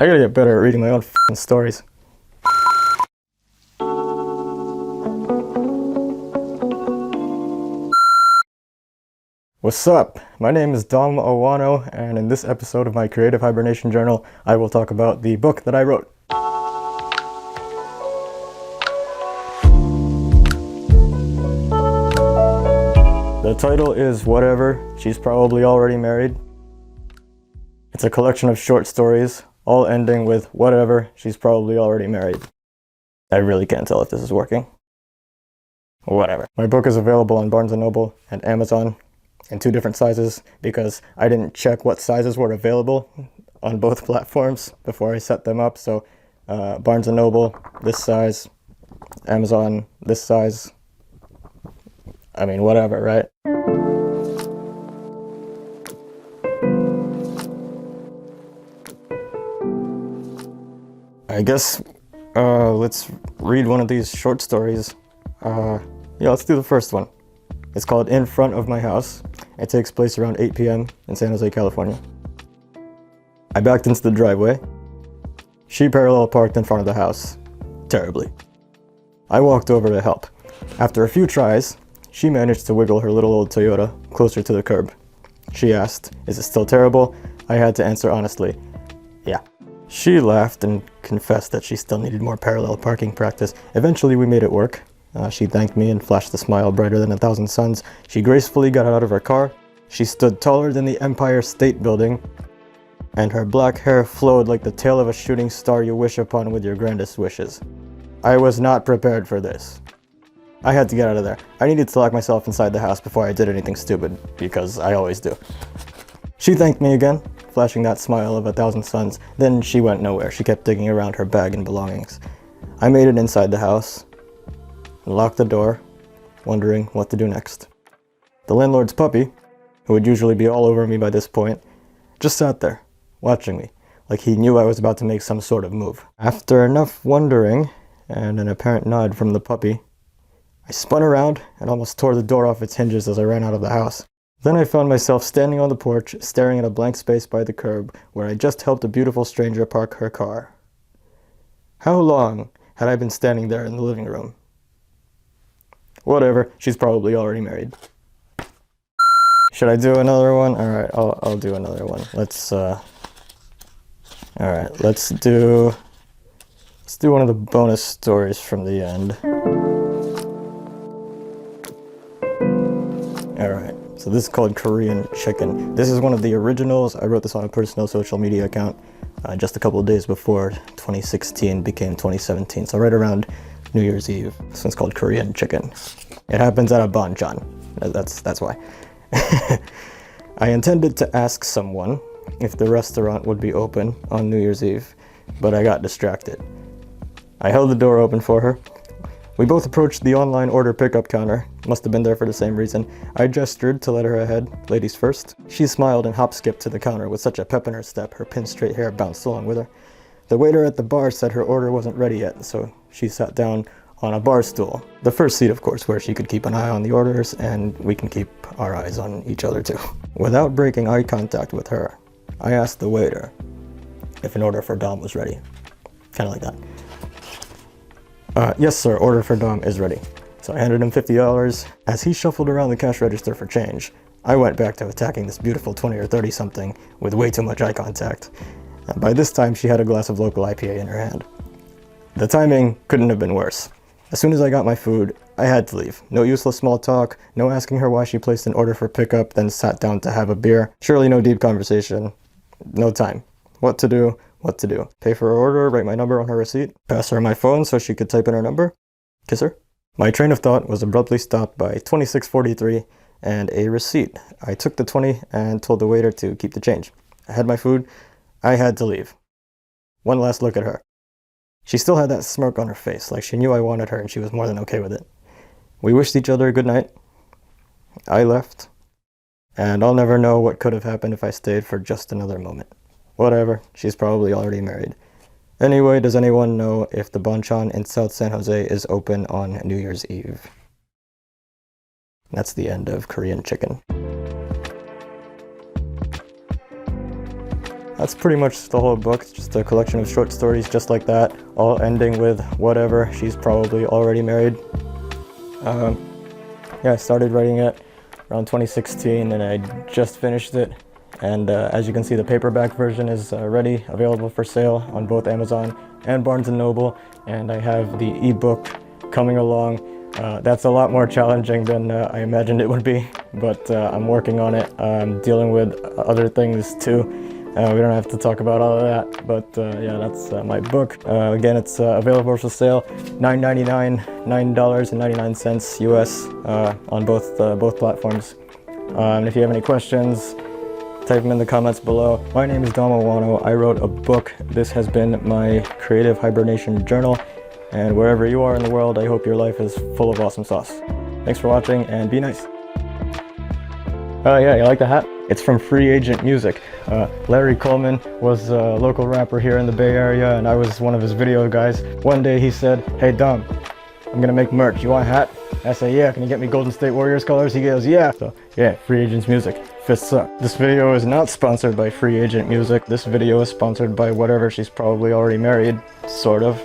I gotta get better at reading my own f***ing stories. What's up? My name is Dom Owano, and in this episode of my Creative Hibernation Journal, I will talk about the book that I wrote. The title is Whatever, She's Probably Already Married. It's a collection of short stories, all ending with whatever, she's probably already married. I really can't tell if this is working. Whatever. My book is available on Barnes & Noble and Amazon in 2 different sizes because I didn't check what sizes were available on both platforms before I set them up. So Barnes & Noble, this size, Amazon, this size. I mean, whatever, right? I guess let's read one of these short stories. Yeah, let's do the first one. It's called In Front of My House. It takes place around 8 p.m. in San Jose, California. I backed into the driveway. She parallel parked in front of the house. Terribly. I walked over to help. After a few tries, she managed to wiggle her little old Toyota closer to the curb. She asked, "Is it still terrible?" I had to answer honestly, "Yeah." She laughed and confessed that she still needed more parallel parking practice. Eventually we made it work. She thanked me and flashed a smile brighter than 1,000 suns. She gracefully got out of her car. She stood taller than the Empire State Building, and her black hair flowed like the tail of a shooting star you wish upon with your grandest wishes. I was not prepared for this. I had to get out of there. I needed to lock myself inside the house before I did anything stupid, because I always do. She thanked me again, flashing that smile of 1,000 suns. Then she went nowhere. She kept digging around her bag and belongings. I made it inside the house and locked the door, wondering what to do next. The landlord's puppy, who would usually be all over me by this point, just sat there, watching me, like he knew I was about to make some sort of move. After enough wondering, and an apparent nod from the puppy, I spun around and almost tore the door off its hinges as I ran out of the house. Then I found myself standing on the porch, staring at a blank space by the curb, where I just helped a beautiful stranger park her car. How long had I been standing there in the living room? Whatever, she's probably already married. Should I do another one? Alright, I'll do another one. Let's do one of the bonus stories from the end. Alright, so this is called Korean Chicken. This is one of the originals. I wrote this on a personal social media account just a couple of days before 2016 became 2017, so right around New Year's Eve. This one's called Korean Chicken. It happens at a banchan. That's why. I intended to ask someone if the restaurant would be open on New Year's Eve, but I got distracted. I held the door open for her. We both approached the online order pickup counter. Must have been there for the same reason. I gestured to let her ahead, ladies first. She smiled and hop-skipped to the counter with such a pep in her step, her pin-straight hair bounced along with her. The waiter at the bar said her order wasn't ready yet, so she sat down on a bar stool. The first seat, of course, where she could keep an eye on the orders, and we can keep our eyes on each other too. Without breaking eye contact with her, I asked the waiter if an order for Dom was ready. Kind of like that. Yes, sir, order for Dom is ready. So I handed him $50. As he shuffled around the cash register for change, I went back to attacking this beautiful 20 or 30 something with way too much eye contact. And by this time, she had a glass of local IPA in her hand. The timing couldn't have been worse. As soon as I got my food, I had to leave. No useless small talk, no asking her why she placed an order for pickup, then sat down to have a beer. Surely no deep conversation. No time. What to do? What to do? Pay for her order, write my number on her receipt, pass her my phone so she could type in her number, kiss her. My train of thought was abruptly stopped by 2643 and a receipt. I took the 20 and told the waiter to keep the change. I had my food. I had to leave. One last look at her. She still had that smirk on her face, like she knew I wanted her and she was more than okay with it. We wished each other good night. I left. And I'll never know what could have happened if I stayed for just another moment. Whatever, she's probably already married. Anyway, does anyone know if the banchan in South San Jose is open on New Year's Eve? That's the end of Korean Chicken. That's pretty much the whole book. It's just a collection of short stories just like that, all ending with whatever. She's probably already married. Yeah, I started writing it around 2016 and I just finished it. And as you can see, the paperback version is ready, available for sale on both Amazon and Barnes & Noble. And I have the ebook coming along. That's a lot more challenging than I imagined it would be, but I'm working on it. I'm dealing with other things too. We don't have to talk about all of that, but yeah, that's my book. Again, it's available for sale, $9.99 US on both platforms. And if you have any questions, type them in the comments below. My name is Nooma. I wrote a book. This has been my creative hibernation journal. And wherever you are in the world, I hope your life is full of awesome sauce. Thanks for watching and be nice. Oh yeah, you like the hat? It's from Free Agent Music. Larry Coleman was a local rapper here in the Bay Area and I was one of his video guys. One day he said, "Hey Dom, I'm gonna make merch. You want a hat?" I say, "Yeah, can you get me Golden State Warriors colors?" He goes, "Yeah." So yeah, Free Agent's Music. Fists up. This video is not sponsored by Free Agent Music. This video is sponsored by whatever. She's probably already married, sort of.